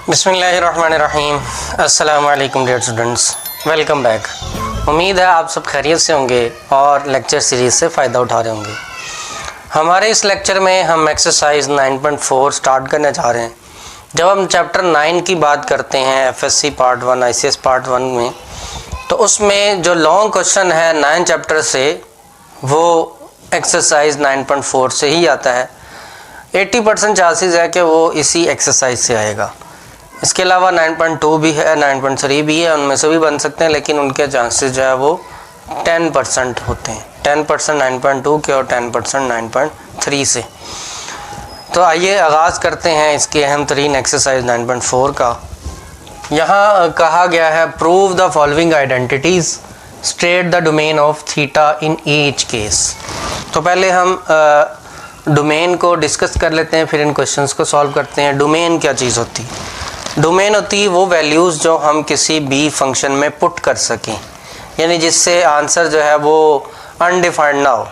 बिस्मिल्लाहिर्रहमानिर्रहीम। अस्सलाम वालेकुम डियर स्टूडेंट्स, वेलकम बैक। उम्मीद है आप सब खैरियत से होंगे और लेक्चर सीरीज़ से फ़ायदा उठा रहे होंगे। हमारे इस लेक्चर में हम एक्सरसाइज 9.4 स्टार्ट करने जा रहे हैं। जब हम चैप्टर 9 की बात करते हैं एफएससी पार्ट 1 आईसीएस पार्ट 1 में, तो उसमें जो लॉन्ग क्वेश्चन है 9 चैप्टर से वो एक्सरसाइज 9.4 से ही आता है। 80% चांसेस है कि वो इसी एक्सरसाइज से आएगा। इसके अलावा 9.2 भी है, 9.3 भी है, उनमें से भी बन सकते हैं, लेकिन उनके चांसेस जो है वो 10% होते हैं। 10% 9.2 के और 10% 9.3 से। तो आइए आगाज़ करते हैं इसके अहम तरीन एक्सरसाइज 9.4 का। यहाँ कहा गया है prove the following identities, state the domain of theta in each case. तो पहले हम डोमेन को डिस्कस कर लेते हैं, फिर इन क्वेश्चंस को सॉल्व करते हैं। डोमेन क्या चीज़ होती है? डोमेन होती है वो वैल्यूज़ जो हम किसी भी फंक्शन में पुट कर सकें, यानी जिससे आंसर जो है वो अनडिफाइंड ना हो।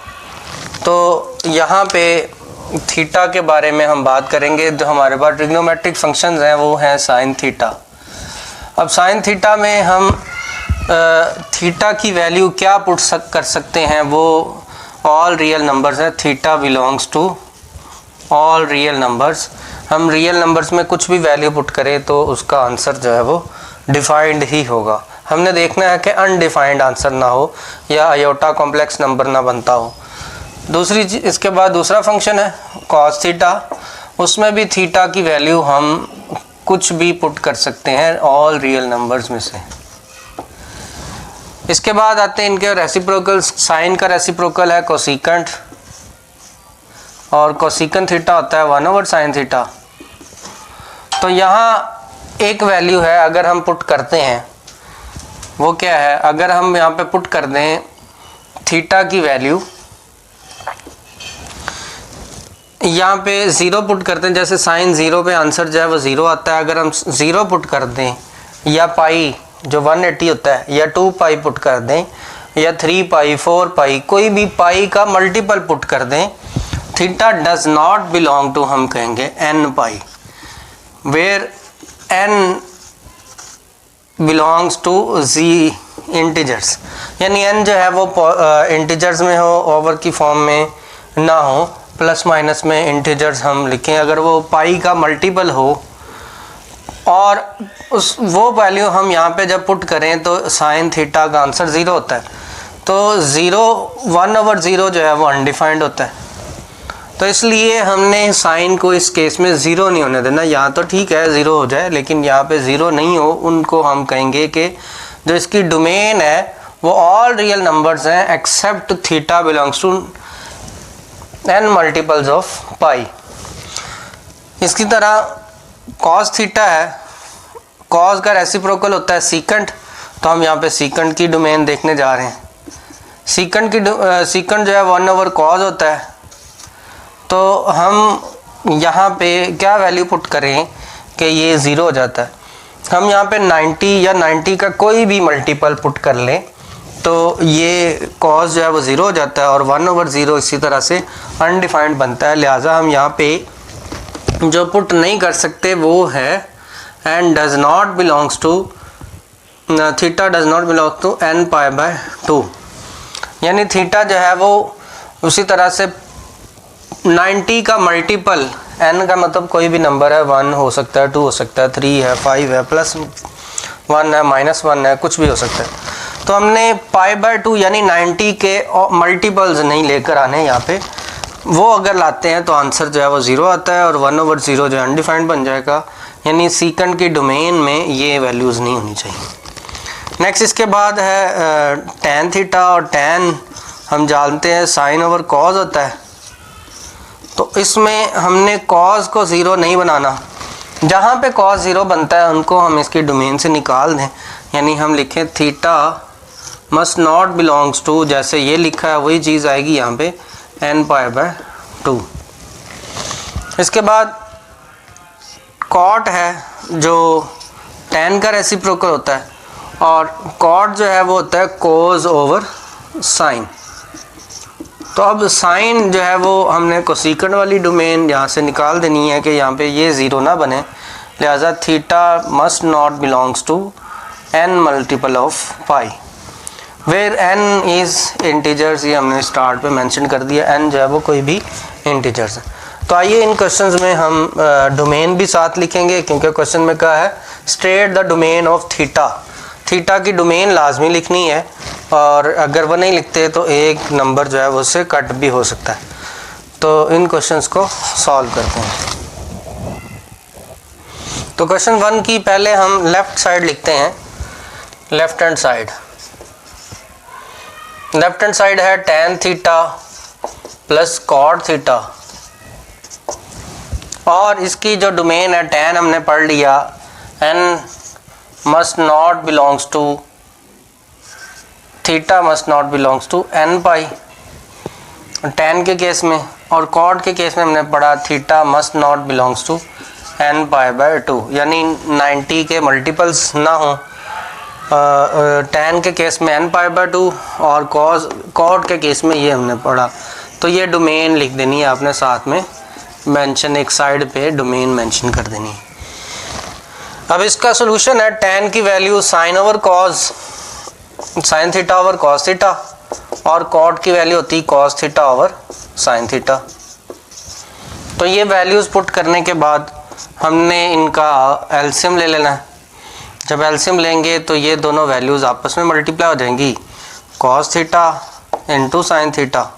तो यहाँ पे थीटा के बारे में हम बात करेंगे। जो हमारे पास ट्रिग्नोमेट्रिक फंक्शंस हैं वो हैं साइन थीटा। अब साइन थीटा में हम थीटा की वैल्यू क्या पुट कर सकते हैं, वो ऑल रियल नंबर्स है। Theta belongs to all real numbers. हम रियल नंबर्स में कुछ भी वैल्यू पुट करें तो उसका आंसर जो है वो डिफाइंड ही होगा। हमने देखना है कि अनडिफाइंड आंसर ना हो या आयोटा कॉम्प्लेक्स नंबर ना बनता हो। दूसरी इसके बाद दूसरा फंक्शन है कॉस थीटा। उसमें भी थीटा की वैल्यू हम कुछ भी पुट कर सकते हैं ऑल रियल नंबर्स में से। इसके बाद आते हैं इनके रेसिप्रोकल। साइन का रेसिप्रोकल है कोसिकेंट, और कोसिकेंट थीटा होता है 1/sin थीटा। तो यहाँ एक वैल्यू है, अगर हम पुट करते हैं वो क्या है, अगर हम यहाँ पे पुट कर दें थीटा की वैल्यू, यहाँ पे 0 पुट करते हैं, जैसे साइन 0 पे आंसर जो है वो 0 आता है। अगर हम 0 पुट कर दें या पाई जो 180 होता है, या 2 पाई पुट कर दें, या 3 पाई 4 पाई, कोई भी पाई का मल्टीपल पुट कर दें, theta does not belong to, हम कहेंगे n pi, where n belongs to z integers. यानी n जो है वो इंटीजर्स में हो, ओवर की फॉर्म में ना हो, प्लस माइनस में इंटीजर्स हम लिखें। अगर वो पाई का मल्टीपल हो और वो वैल्यू हम यहाँ पे जब पुट करें तो साइन थीटा का आंसर 0 होता है। तो 1/0 जो है वो अनडिफाइंड होता है। तो इसलिए हमने साइन को इस केस में 0 नहीं होने देना। यहाँ तो ठीक है 0 हो जाए, लेकिन यहाँ पे 0 नहीं हो, उनको हम कहेंगे कि जो इसकी डोमेन है वो ऑल रियल नंबर्स हैं except theta belongs to n multiples of pi. इसकी तरह कॉस थीटा है, कॉस का रेसिप्रोकल होता है सीकेंट। तो हम यहाँ पे सीकेंट की डोमेन देखने जा रहे हैं। सीकेंट जो है 1/cos होता है। तो हम यहाँ पे क्या वैल्यू पुट करें कि ये 0 हो जाता है। हम यहाँ पे 90 या 90 का कोई भी मल्टीपल पुट कर लें तो ये cos जो है वो 0 हो जाता है, और 1/0 इसी तरह से अनडिफाइंड बनता है। लिहाजा हम यहाँ पे जो पुट नहीं कर सकते वो है and does not belongs to, theta does not belong to n π/2। यानी थीटा जो है वो उसी तरह से 90 का मल्टीपल, n का मतलब कोई भी नंबर है, 1 हो सकता है, 2 हो सकता है, 3 है, 5 है, +1 है, -1 है, कुछ भी हो सकता है। तो हमने π/2 यानी 90 के मल्टीपल्स नहीं लेकर आने यहाँ पे। वो अगर लाते हैं तो आंसर जो है वो 0 आता है, और 1/0 जो है अनडिफाइंड बन जाएगा। यानी सीकेंट की डोमेन में ये वैल्यूज़ नहीं होनी चाहिए। नेक्स्ट इसके बाद है tan थीटा, और tan हम जानते हैं sin/cos होता है। तो इसमें हमने cos को 0 नहीं बनाना। जहाँ पे cos 0 बनता है उनको हम इसकी डोमेन से निकाल दें। यानी हम लिखें theta must not belongs to, जैसे ये लिखा है वही चीज़ आएगी यहाँ पे, n π/2। इसके बाद cot है जो tan का रेसिप्रोकल होता है, और cot जो है वो होता है cos/sin। तो अब साइन जो है वो हमने कोसिकेंट वाली डोमेन यहाँ से निकाल देनी है कि यहाँ पे ये 0 ना बने, लिहाजा theta must not belongs to n multiple of pi, where n is integers. ये हमने स्टार्ट पे मेंशन कर दिया, n जो है वो कोई भी इंटीजर्स है। तो आइए इन क्वेश्चंस में हम डोमेन भी साथ लिखेंगे, क्योंकि क्वेश्चन में कहा है state the domain of theta. Theta की डोमेन लाजमी लिखनी है, और अगर वो नहीं लिखते तो एक नंबर जो है वो उससे कट भी हो सकता है। तो इन क्वेश्चंस को सॉल्व करते हैं। तो क्वेश्चन 1 की पहले हम लेफ़्ट साइड लिखते हैं। Left hand side, left hand side है tan theta plus cot theta, और इसकी जो डोमेन है tan हमने पढ़ लिया, n must not belongs to, theta must not belongs to n pi tan के केस में, और cot के केस में हमने पढ़ा theta must not belongs to n pi by 2, यानी 90 के मल्टीपल्स ना हो। tan के केस में n पाई बाय 2 और cot के केस में ये हमने पढ़ा। तो ये डोमेन लिख देनी है आपने, साथ में मेंशन एक साइड पे डोमेन मेंशन कर देनी है। अब इसका सोल्यूशन है tan की value sine over cos, sine theta over cos theta, और cot की वैल्यू होती है cos theta over sine theta. तो ये वैल्यूज़ पुट करने के बाद हमने इनका एलसीएम ले लेना है। जब एलसीएम लेंगे तो ये दोनों वैल्यूज़ आपस में मल्टीप्लाई हो जाएंगी, cos theta into sine theta,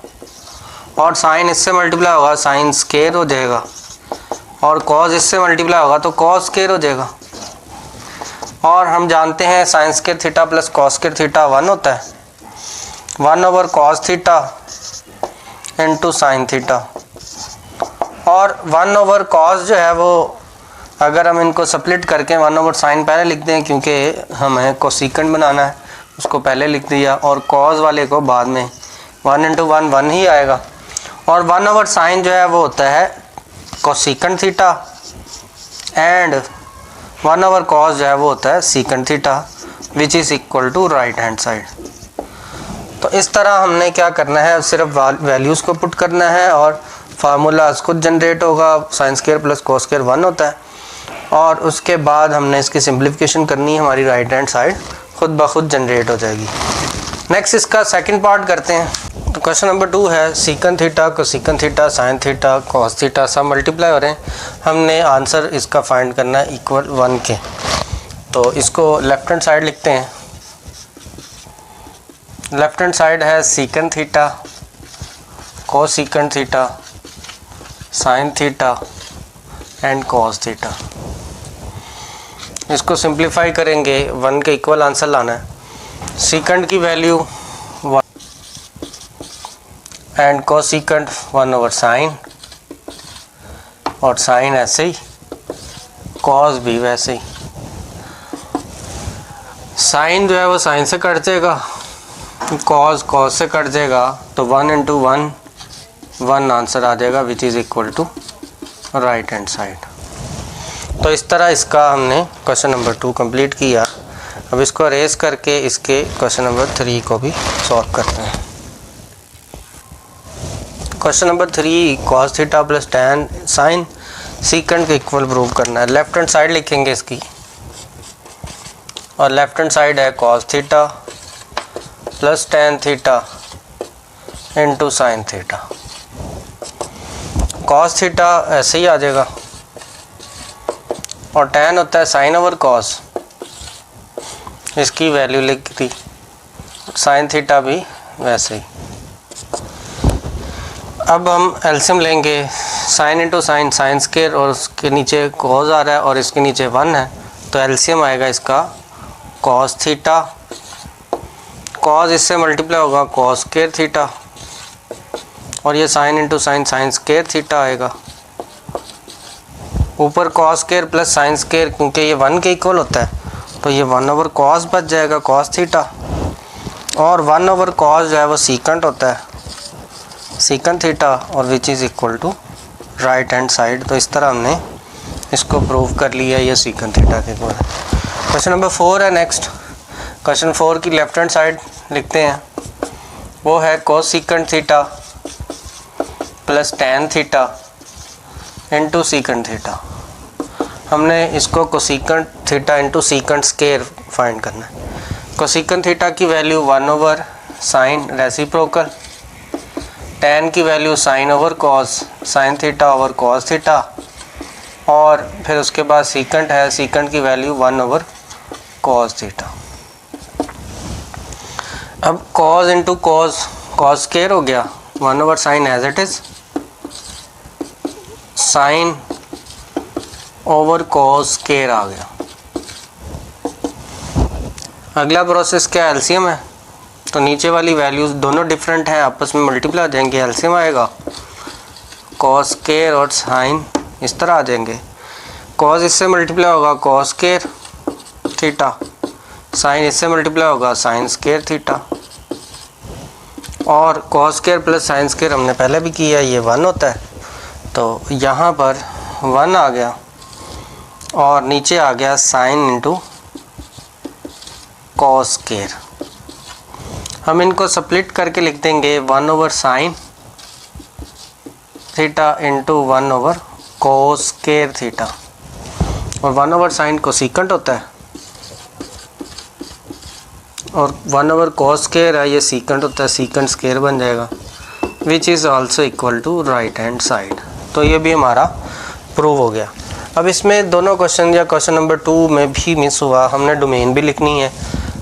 और साइन इससे मल्टीप्लाई होगा साइन स्केयर हो जाएगा, और कॉस इससे मल्टीप्लाई होगा तो कॉस स्केयर हो जाएगा। और हम जानते हैं sine square theta plus cos square theta 1 होता है, 1 over cos theta into sine theta, और 1 ओवर कॉस जो है वो अगर हम इनको स्प्लिट करके 1 ओवर साइन पहले लिख दें, क्योंकि हमें कोसिकेंट बनाना है, उसको पहले लिख दिया, और कॉस वाले को बाद में 1 इंटू 1 1 ही आएगा, और 1 ओवर साइन जो है वो होता है cosecant theta, and 1 over cos जो है वो होता है secant theta, which is equal to right hand side. तो इस तरह हमने क्या करना है, सिर्फ वैल्यूज़ को पुट करना है और फार्मूला खुद जनरेट होगा, sine square plus cos square 1 होता है, और उसके बाद हमने इसकी सिंप्लीफिकेशन करनी है, हमारी राइट हैंड साइड खुद ब खुद जनरेट हो जाएगी। नेक्स्ट इसका सेकंड पार्ट करते हैं। तो क्वेश्चन नंबर 2 है secant theta, cosecant theta, sine theta, cos theta सब मल्टीप्लाई हो रहे हैं, हमने आंसर इसका फाइंड करना है इक्वल 1 के। तो इसको लेफ्ट हैंड साइड लिखते हैं। लेफ्ट हैंड साइड है secant theta, cosecant theta, sine theta and cos theta. इसको सिंप्लीफाई करेंगे, 1 के इक्वल आंसर लाना है। सीकंड की value 1 and cosecant 1 over sine, और साइन ऐसे ही, कॉस भी वैसे ही। साइन जो है वो साइन से कट जाएगा, कॉस से कट जाएगा, तो 1 इंटू 1 1 आंसर आ जाएगा, which is equal to right hand side. तो इस तरह इसका हमने क्वेश्चन नंबर 2 कंप्लीट किया। अब इसको अरेज करके इसके क्वेश्चन नंबर 3 को भी सॉल्व करते हैं। Question number 3 cos theta plus tan sine secant के इक्वल प्रूव करना है। लेफ्ट हैंड साइड लिखेंगे इसकी, और लेफ्ट हैंड साइड है cos theta plus tan theta into sine theta. Cos theta ऐसे ही आ जाएगा, और टैन होता है साइन ओवर कॉस, इसकी वैल्यू लिख दी, साइन थीटा भी वैसे ही। अब हम एलसीएम लेंगे, sine into sine, sine square, और उसके नीचे कॉस आ रहा है और इसके नीचे 1 है, तो एलसीएम आएगा इसका कॉस थीटा, कॉस इससे मल्टीप्लाई होगा कॉस स्क्वायर थीटा, और ये sine into sine, sign square theta आएगा, ऊपर cos square plus sine square, क्योंकि ये 1 के इक्वल होता है, तो ये 1 ओवर कॉस बच जाएगा कॉस थीटा, और 1 ओवर कॉस जो है वो सीकंट होता है सीकंट थीटा, और which is equal to right hand side. तो इस तरह हमने इसको प्रूव कर लिया, ये सीकंट थीटा के इक्वल है। क्वेश्चन नंबर 4 है नेक्स्ट। क्वेश्चन 4 की लेफ्ट हैंड साइड लिखते हैं, वो है cosecant theta plus tan theta into secant theta. हमने इसको cosecant theta into secant square find करना है। कोसेकेंट थीटा की वैल्यू 1 साइन रेसिप्रोकल, tan की value sine over cos, sine theta over cos theta, और फिर उसके बाद सीकेंट है, सीकेंट की वैल्यू 1 कॉस थीटा। अब cos into cos, cos square हो गया 1 sine as it is, sine over cos square आ गया। अगला प्रोसेस क्या, एलसीएम है, तो नीचे वाली वैल्यूज दोनों डिफरेंट हैं, आपस में मल्टीप्लाई हो जाएंगे, एलसीएम आएगा, कॉस स्केयर और साइन इस तरह आ जाएंगे, कॉस इससे मल्टीप्लाई होगा कॉस स्केयर थीटा, साइन इससे मल्टीप्लाई होगा साइन स्केयर थीटा, और cos square plus sine square हमने पहले भी किया, ये 1 होता है, तो यहाँ पर 1 आ गया और नीचे आ गया साइन इंटू कॉस स्केयर। हम इनको स्प्लिट करके लिख देंगे 1 sine theta into 1 cos square theta, और 1 साइन कोसेकेंट होता है और 1 कॉस स्केयर है, ये सीकेंट होता है, सीकेंट स्केयर बन जाएगा, which is also equal to right hand side. तो ये भी हमारा प्रूव हो गया। अब इसमें दोनों क्वेश्चन या क्वेश्चन नंबर 2 में भी मिस हुआ, हमने डोमेन भी लिखनी है,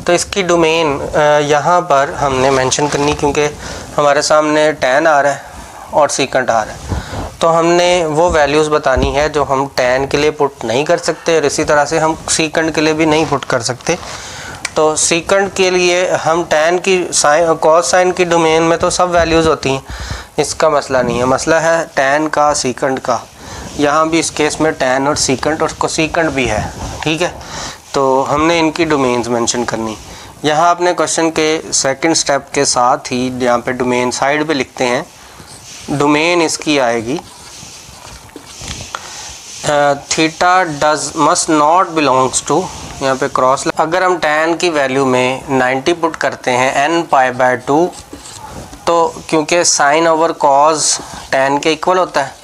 तो इसकी डोमेन यहाँ पर हमने मेंशन करनी, क्योंकि हमारे सामने tan आ रहा है और सीकेंट आ रहा है, तो हमने वो वैल्यूज़ बतानी है जो हम tan के लिए पुट नहीं कर सकते और इसी तरह से हम सीकेंट के लिए भी नहीं पुट कर सकते। तो सीकेंट के लिए हम tan की साइन कॉस साइन की डोमेन में तो सब वैल्यूज़ होती हैं, इसका मसला नहीं है, मसला है tan का सीकेंट का। यहाँ भी इस केस में tan और सीकेंट और कोसेकेंट भी है, ठीक है, तो हमने इनकी डोमेन्स मेंशन करनी। यहाँ अपने क्वेश्चन के सेकंड स्टेप के साथ ही यहाँ पे डोमेन साइड पे लिखते हैं, डोमेन इसकी आएगी theta does must not belongs to, यहाँ पे क्रॉस, अगर हम tan की वैल्यू में 90 पुट करते हैं n π/2, तो क्योंकि साइन ओवर कॉस tan के इक्वल होता है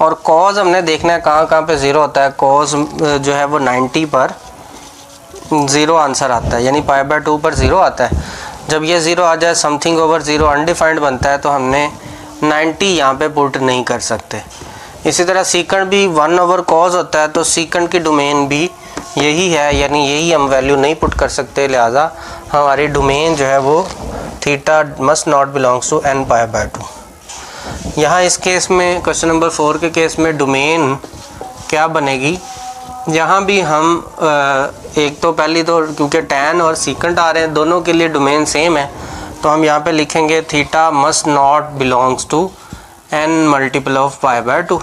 और कॉस हमने देखना है कहाँ पे 0 होता है, कॉस जो है वो 90 पर 0 आंसर आता है, यानी π/2 पर 0 आता है। जब ये 0 आ जाए, समथिंग ओवर 0 अनडिफाइंड बनता है, तो हमने 90 यहाँ पे पुट नहीं कर सकते। इसी तरह सीकेंट भी 1 कॉस होता है, तो सीकेंट की डोमेन भी यही है, यानी यही हम वैल्यू नहीं पुट कर सकते, लिहाजा हमारी डोमेन जो है वो theta must not belongs to n π/2। यहाँ इस केस में क्वेश्चन नंबर 4 के केस में डोमेन क्या बनेगी, यहाँ भी हम एक तो पहली तो क्योंकि tan और सीकेंट आ रहे हैं, दोनों के लिए डोमेन सेम है, तो हम यहाँ पे लिखेंगे theta must not belongs to n×π/2।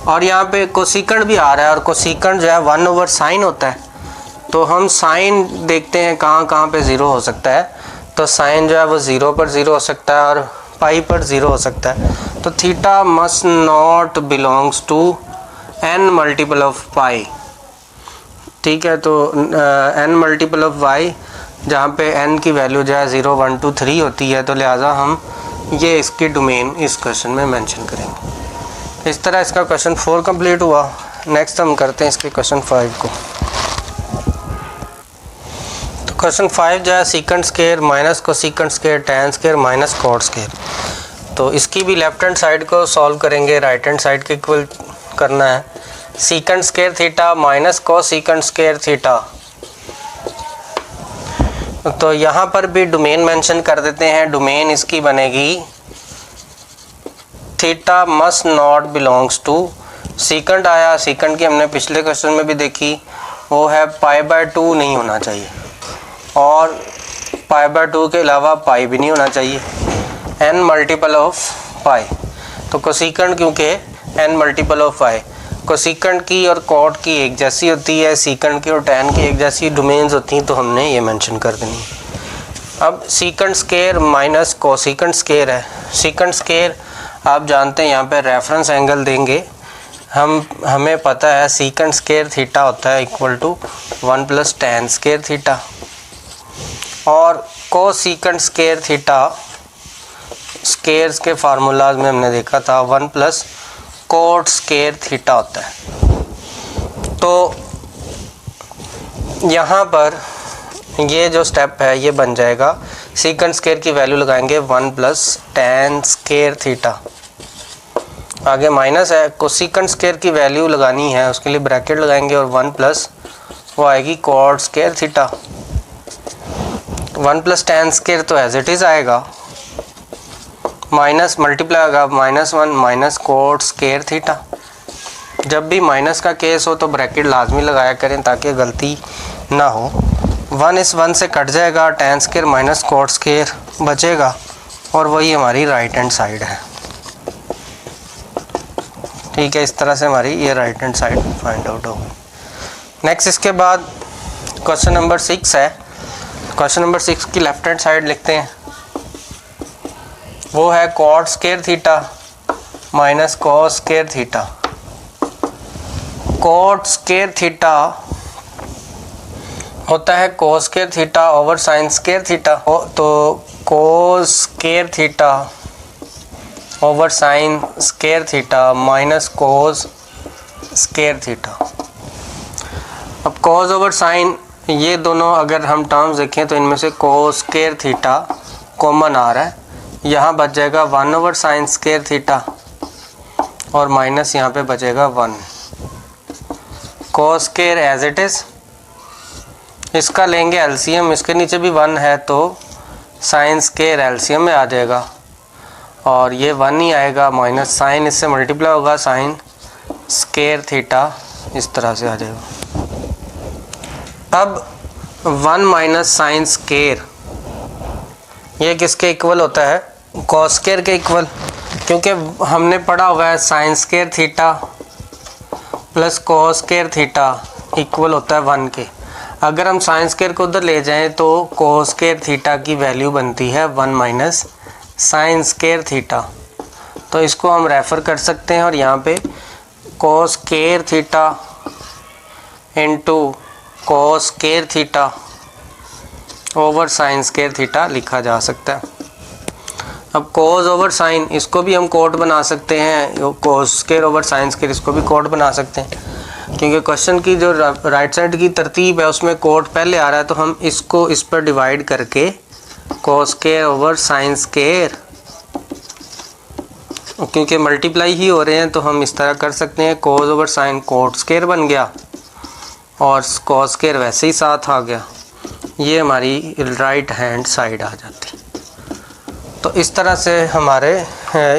और यहाँ पे कोसेकेंट भी आ रहा है और कोसेकेंट जो है 1 साइन होता है, तो हम साइन देखते हैं कहाँ पे 0 हो सकता है, तो साइन जो है वो 0 पर 0 हो सकता है और पाई पर 0 हो सकता है, तो theta must not belongs to n×π, ठीक है। तो n×y, जहाँ पे n की वैल्यू जो है 0 1 2 3 होती है, तो लिहाजा हम ये इसकी डोमेन इस क्वेश्चन में मेंशन करेंगे। इस तरह इसका क्वेश्चन 4 कंप्लीट हुआ। नेक्स्ट हम करते हैं इसके क्वेश्चन 5 को। तो क्वेश्चन 5 जो है secant square minus cosecant square tan square minus cot square, तो इसकी भी लेफ्ट हैंड साइड को सॉल्व करेंगे, राइट हैंड साइड के इक्वल करना है। Secant square theta minus cosecant square theta, तो यहाँ पर भी डोमेन मेंशन कर देते हैं, डोमेन इसकी बनेगी theta must not belongs to, secant आया, सीकेंट की हमने पिछले क्वेश्चन में भी देखी, वो है π/2 नहीं होना चाहिए और π/2 के अलावा पाई भी नहीं होना चाहिए, n×π। तो कोसेकेंट क्योंकि n×π, कोसेकेंट की और कॉट की एक जैसी होती है, सीकेंट की और tan की एक जैसी डोमेन्स होती हैं, तो हमने ये मेंशन कर देनी। अब secant square minus cosecant square है। सीकेंट स्केयर आप जानते हैं यहाँ पे रेफरेंस एंगल देंगे, हमें पता है सीकेंट स्केयर थीटा होता है equal to 1 + tan square theta, और कोसेकेंट स्केयर थीटा स्केयर्स के फार्मूलाज में हमने देखा था 1 + cot स्केयर थीटा होता है। तो यहाँ पर ये जो स्टेप है ये बन जाएगा, सीकंड स्क्वायर की वैल्यू लगाएंगे 1 प्लस tan स्क्वायर थीटा, आगे माइनस है, कोसेकंड स्क्वायर की वैल्यू लगानी है, उसके लिए ब्रैकेट लगाएंगे और 1 प्लस वो आएगी cot square theta. 1 plus tan square तो एज इट इज़ आएगा, माइनस मल्टीप्लाई होगा -1 माइनस कॉट स्क्वायर थीटा। जब भी माइनस का केस हो तो ब्रैकेट लाजमी लगाया करें ताकि गलती ना हो। 1 इस 1 से कट जाएगा, tan square minus cot square बचेगा और वही हमारी राइट हैंड साइड है। ठीक है, इस तरह से हमारी ये right hand side find out होगी। नेक्स्ट इसके बाद क्वेश्चन नंबर 6 है। क्वेश्चन नंबर 6 की लेफ्ट हैंड साइड लिखते हैं, वो है cot square theta minus cos square theta. Cot square theta होता है cos square theta over sine square theta, तो cos square theta over sine square theta minus cos square theta. अब cos over sign ये दोनों अगर हम terms देखें तो इनमें से कोस स्क्वायर थीटा कॉमन आ रहा है, यहाँ बच जाएगा 1 ओवर साइन स्क्वायर थीटा और माइनस यहाँ पे बचेगा 1 cos square as it is. इसका लेंगे एलसीएम, इसके नीचे भी 1 है तो साइन स्क्वायर एलसीएम में आ जाएगा और ये 1 ही आएगा, माइनस साइन इससे मल्टीप्लाई होगा, साइन स्क्वायर थीटा इस तरह से आ जाएगा। अब 1 माइनस साइन स्क्वायर ये किसके इक्वल होता है, कॉस स्क्वायर के इक्वल, क्योंकि हमने पढ़ा हुआ है sign square theta plus cos square theta equal होता है 1 के। अगर हम साइन स्क्वायर को उधर ले जाएं तो कॉस स्क्वायर थीटा की वैल्यू बनती है 1 माइनस साइन स्क्वायर थीटा, तो इसको हम रेफ़र कर सकते हैं और यहाँ पे cos square theta into cos square theta over sine square theta लिखा जा सकता है। अब कॉस ओवर साइन इसको भी हम कोट बना सकते हैं, cos square over sine square इसको भी कोट बना सकते हैं, क्योंकि क्वेश्चन की जो राइट साइड की तरतीब है उसमें कोट पहले आ रहा है, तो हम इसको इस पर डिवाइड करके cos square over sine square, क्योंकि मल्टीप्लाई ही हो रहे हैं तो हम इस तरह कर सकते हैं, cos over sine cot square बन गया और कॉस स्क्वायर वैसे ही साथ आ गया, ये हमारी राइट हैंड साइड आ जाती। तो इस तरह से हमारे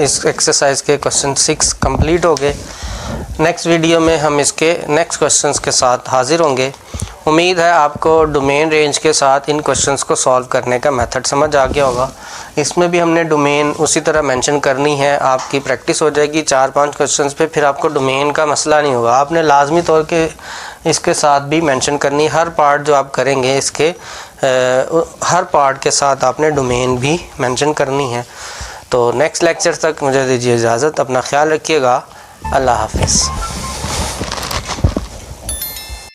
इस एक्सरसाइज के क्वेश्चन 6 कंप्लीट हो गए। नेक्स्ट वीडियो में हम इसके नेक्स्ट क्वेश्चंस के साथ हाजिर होंगे। उम्मीद है आपको डोमेन रेंज के साथ इन क्वेश्चंस को सॉल्व करने का मेथड समझ आ गया होगा। इसमें भी हमने डोमेन उसी तरह मेंशन करनी है, आपकी प्रैक्टिस हो जाएगी 4-5 क्वेश्चंस पे, फिर आपको डोमेन का मसला नहीं होगा। आपने लाजमी तौर के इसके साथ भी मेंशन करनी, हर पार्ट जो आप करेंगे इसके हर पार्ट के साथ आपने डोमेन भी मेंशन करनी है। तो नेक्स्ट लेक्चर तक मुझे दीजिए इजाज़त, अपना ख्याल रखिएगा, अल्लाह हाफ़िज़।